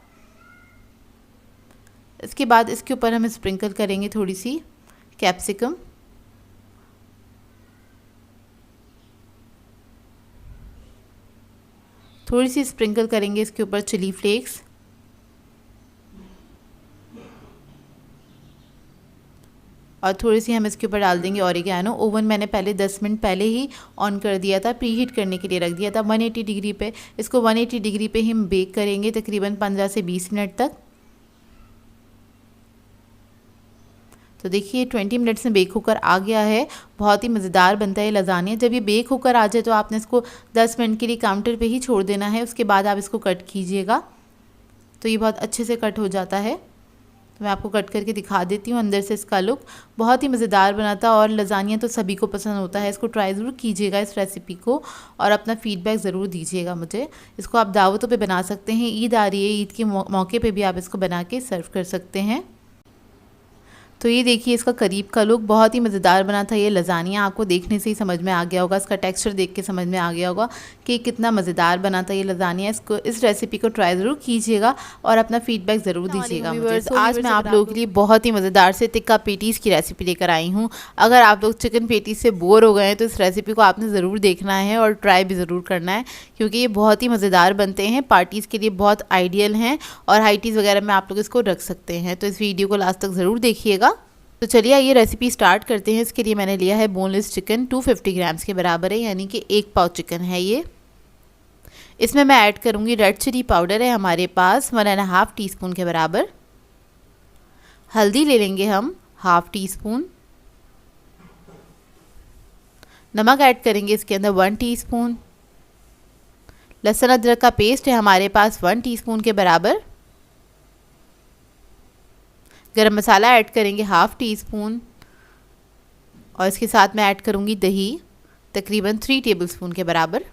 इसके बाद इसके ऊपर हम स्प्रिंकल करेंगे थोड़ी सी कैप्सिकम। थोड़ी सी स्प्रिंकल करेंगे इसके ऊपर चिली फ्लेक्स, और थोड़ी सी हम इसके ऊपर डाल देंगे ऑरिगेनो। ओवन मैंने पहले 10 मिनट पहले ही ऑन कर दिया था, प्री हीट करने के लिए रख दिया था 180 डिग्री पे। इसको 180 डिग्री पे ही हम बेक करेंगे तकरीबन 15 से 20 मिनट तक। तो देखिए 20 मिनट्स में बेक होकर आ गया है। बहुत ही मज़ेदार बनता है लज़ानिया। जब ये बेक होकर आ जाए तो आपने इसको 10 मिनट के लिए काउंटर पे ही छोड़ देना है, उसके बाद आप इसको कट कीजिएगा तो ये बहुत अच्छे से कट हो जाता है। तो मैं आपको कट करके दिखा देती हूँ अंदर से इसका लुक। बहुत ही मज़ेदार बनाता है और लज़ानिया तो सभी को पसंद होता है। इसको ट्राई ज़रूर कीजिएगा इस रेसिपी को, और अपना फ़ीडबैक ज़रूर दीजिएगा मुझे। इसको आप दावतों पे बना सकते हैं, ईद आ रही है, ईद के मौके पे भी आप इसको बना के सर्व कर सकते हैं। तो ये देखिए इसका करीब का लुक, बहुत ही मज़ेदार बना था ये लज़ानिया। आपको देखने से ही समझ में आ गया होगा, इसका टेक्सचर देख के समझ में आ गया होगा कि कितना मज़ेदार बना था ये लज़ानिया। इसको इस रेसिपी को ट्राई ज़रूर कीजिएगा और अपना फीडबैक ज़रूर दीजिएगा मुझे। तो आज मैं आप लोगों के लिए बहुत ही मज़ेदार से टिक्का पेटीज़ की रेसिपी लेकर आई हूँ। अगर आप लोग चिकन पेटीज़ से बोर हो गए हैं तो इस रेसिपी को आपने ज़रूर देखना है और ट्राई भी ज़रूर करना है, क्योंकि ये बहुत ही मज़ेदार बनते हैं, पार्टीज़ के लिए बहुत आइडियल हैं और हाईटीज़ वगैरह में आप लोग इसको रख सकते हैं। तो इस वीडियो को लास्ट तक ज़रूर देखिएगा। तो चलिए ये रेसिपी स्टार्ट करते हैं। इसके लिए मैंने लिया है बोनलेस चिकन, 250 ग्राम्स के बराबर है, यानी कि 1 पाव चिकन है ये। इसमें मैं ऐड करूँगी रेड चिली पाउडर है हमारे पास 1.5 टीस्पून के बराबर। हल्दी ले लेंगे हम 1/2 टीस्पून। नमक ऐड करेंगे इसके अंदर 1 टीस्पून। लहसुन अदरक का पेस्ट है हमारे पास 1 टीस्पून के बराबर। गरम मसाला ऐड करेंगे 1/2 टीस्पून, और इसके साथ मैं ऐड करूँगी दही तकरीबन 3 टेबलस्पून के बराबर।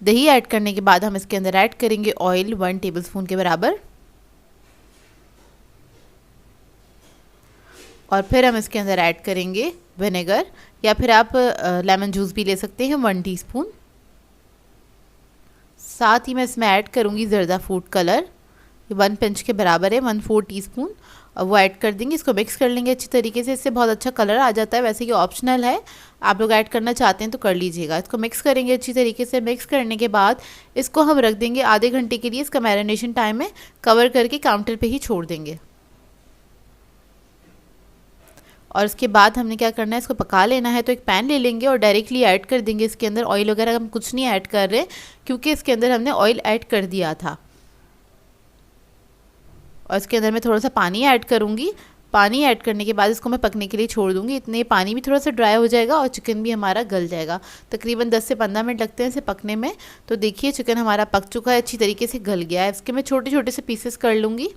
दही ऐड करने के बाद हम इसके अंदर ऐड करेंगे ऑयल 1 टेबलस्पून के बराबर, और फिर हम इसके अंदर ऐड करेंगे विनेगर, या फिर आप लेमन जूस भी ले सकते हैं 1 टीस्पून। साथ ही मैं इसमें ऐड करूँगी ज़र्दा फूड कलर, ये 1 पिंच के बराबर है, 1/4 टीस्पून, और वो ऐड कर देंगे। इसको मिक्स कर लेंगे अच्छी तरीके से, इससे बहुत अच्छा कलर आ जाता है। वैसे ये ऑप्शनल है, आप लोग ऐड करना चाहते हैं तो कर लीजिएगा। इसको मिक्स करेंगे अच्छी तरीके से। मिक्स करने के बाद इसको हम रख देंगे आधे घंटे के लिए। इसका मैरिनेशन टाइम है, कवर करके काउंटर पर ही छोड़ देंगे। और इसके बाद हमने क्या करना है, इसको पका लेना है। तो एक पैन ले लेंगे और डायरेक्टली ऐड कर देंगे इसके अंदर ऑयल वगैरह हम कुछ नहीं ऐड कर रहे, क्योंकि इसके अंदर हमने ऑयल ऐड कर दिया था। और इसके अंदर मैं थोड़ा सा पानी ऐड करूँगी। पानी ऐड करने के बाद इसको मैं पकने के लिए छोड़ दूँगी। इतने पानी भी थोड़ा सा ड्राई हो जाएगा और चिकन भी हमारा गल जाएगा। तकरीबन 10 से 15 मिनट लगते हैं इसे पकने में। तो देखिए चिकन हमारा पक चुका है, अच्छी तरीके से गल गया है। इसके मैं छोटे छोटे से पीसेस कर लूँगी।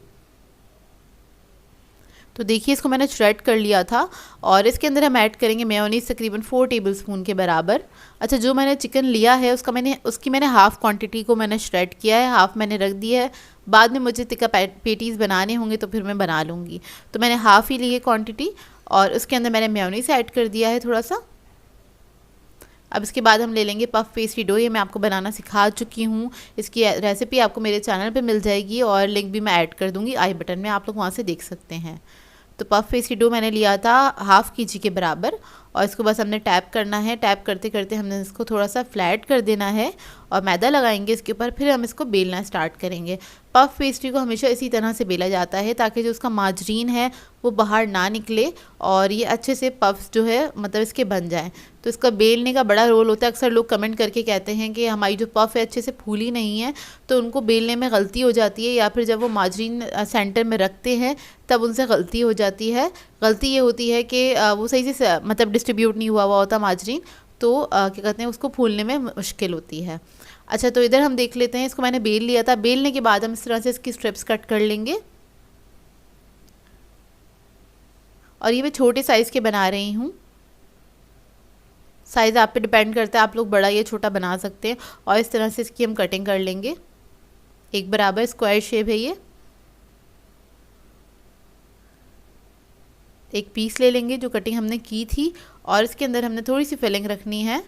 तो देखिए इसको मैंने श्रेड कर लिया था, और इसके अंदर हम ऐड करेंगे मेयोनीज़ तकरीबन 4 टेबलस्पून के बराबर। अच्छा, जो मैंने चिकन लिया है उसकी मैंने हाफ़ क्वांटिटी को मैंने श्रेड किया है, हाफ़ मैंने रख दिया है। बाद में मुझे टिक्का पेटीज़ बनाने होंगे तो फिर मैं बना लूँगी। तो मैंने हाफ़ ही ली है क्वान्टिटी, और उसके अंदर मैंने मेयोनीज़ ऐड कर दिया है थोड़ा सा। अब इसके बाद हम ले लेंगे पफ पेस्ट्री डो। ये मैं आपको बनाना सिखा चुकी हूँ, इसकी रेसिपी आपको मेरे चैनल पे मिल जाएगी, और लिंक भी मैं ऐड कर दूँगी आई बटन में, आप लोग वहाँ से देख सकते हैं। तो पफ पेस्ट्री डो मैंने लिया था 1/2 kg के बराबर, और इसको बस हमने टैप करना है। टैप करते करते हमने इसको थोड़ा सा फ्लैट कर देना है, और मैदा लगाएंगे इसके ऊपर। फिर हम इसको बेलना स्टार्ट करेंगे। पफ पेस्ट्री को हमेशा इसी तरह से बेला जाता है, ताकि जो उसका माजरीन है वो बाहर ना निकले, और ये अच्छे से पफ्स जो है मतलब इसके बन जाएं। तो इसका बेलने का बड़ा रोल होता है। अक्सर लोग कमेंट करके कहते हैं कि हमारी जो पफ है अच्छे से फूली नहीं है, तो उनको बेलने में गलती हो जाती है, या फिर जब वो माजरीन सेंटर में रखते हैं तब उनसे गलती हो जाती है। गलती ये होती है कि वो सही से मतलब डिस्ट्रीब्यूट नहीं हुआ होता माजरीन, तो क्या कहते हैं उसको फूलने में मुश्किल होती है। अच्छा, तो इधर हम देख लेते हैं। इसको मैंने बेल लिया था। बेलने के बाद हम इस तरह से इसकी स्ट्रिप्स कट कर लेंगे, और ये मैं छोटे साइज़ के बना रही हूँ। साइज़ आप पे डिपेंड करता है, आप लोग बड़ा या छोटा बना सकते हैं। और इस तरह से इसकी हम कटिंग कर लेंगे। एक बराबर स्क्वायर शेप है ये। एक पीस ले लेंगे जो कटिंग हमने की थी, और इसके अंदर हमने थोड़ी सी फिलिंग रखनी है।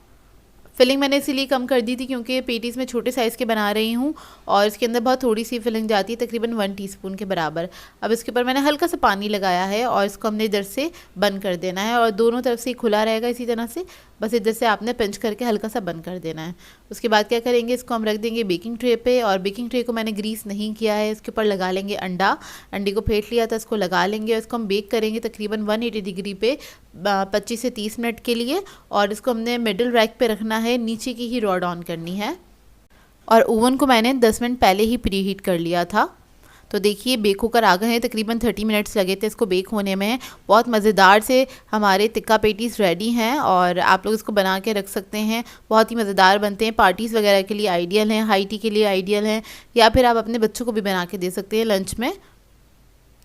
फिलिंग मैंने इसीलिए कम कर दी थी क्योंकि पेटीज़ में छोटे साइज़ के बना रही हूँ और इसके अंदर बहुत थोड़ी सी फिलिंग जाती है, तकरीबन 1 टीस्पून के बराबर। अब इसके ऊपर मैंने हल्का सा पानी लगाया है और इसको हमने इधर से बंद कर देना है और दोनों तरफ से खुला रहेगा इसी तरह से, बस इधर से आपने पिंच करके हल्का सा बंद कर देना है। उसके बाद क्या करेंगे, इसको हम रख देंगे बेकिंग ट्रे पे और बेकिंग ट्रे को मैंने ग्रीस नहीं किया है, इसके ऊपर लगा लेंगे अंडे को फेंट लिया था, इसको लगा लेंगे और इसको हम बेक करेंगे तकरीबन 180 डिग्री पे 25 से 30 मिनट के लिए। और इसको हमने मिडिल रैक पे रखना है, नीचे की ही रॉड ऑन करनी है और ओवन को मैंने 10 मिनट पहले ही प्री हीट कर लिया था। तो देखिए बेक होकर आ गए हैं, तकरीबन 30 मिनट्स लगे थे इसको बेक होने में। बहुत मज़ेदार से हमारे टिक्का पेटीज़ रेडी हैं और आप लोग इसको बना के रख सकते हैं, बहुत ही मज़ेदार बनते हैं। पार्टीज़ वगैरह के लिए आइडियल हैं, हाई टी के लिए आइडियल हैं, या फिर आप अपने बच्चों को भी बना के दे सकते हैं लंच में।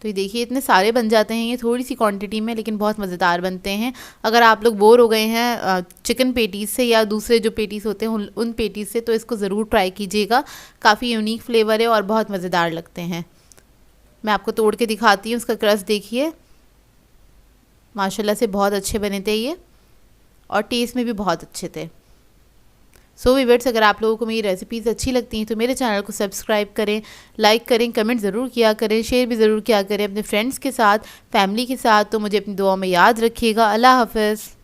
तो ये देखिए इतने सारे बन जाते हैं ये थोड़ी सी क्वांटिटी में, लेकिन बहुत मज़ेदार बनते हैं। अगर आप लोग बोर हो गए हैं चिकन पेटीज़ से या दूसरे जो पेटीज़ होते हैं उन पेटीज़ से, तो इसको ज़रूर ट्राई कीजिएगा। काफ़ी यूनिक फ्लेवर है और बहुत मज़ेदार लगते हैं। मैं आपको तोड़ के दिखाती हूँ, उसका क्रस्ट देखिए, माशाल्लाह से बहुत अच्छे बने थे ये और टेस्ट में भी बहुत अच्छे थे। सो व्यूअर्स, अगर आप लोगों को मेरी रेसिपीज़ अच्छी लगती हैं तो मेरे चैनल को सब्सक्राइब करें, लाइक करें, कमेंट ज़रूर किया करें, शेयर भी ज़रूर किया करें अपने फ्रेंड्स के साथ, फैमिली के साथ। तो मुझे अपनी दुआ में याद रखिएगा। अल्लाह हाफ़िज़।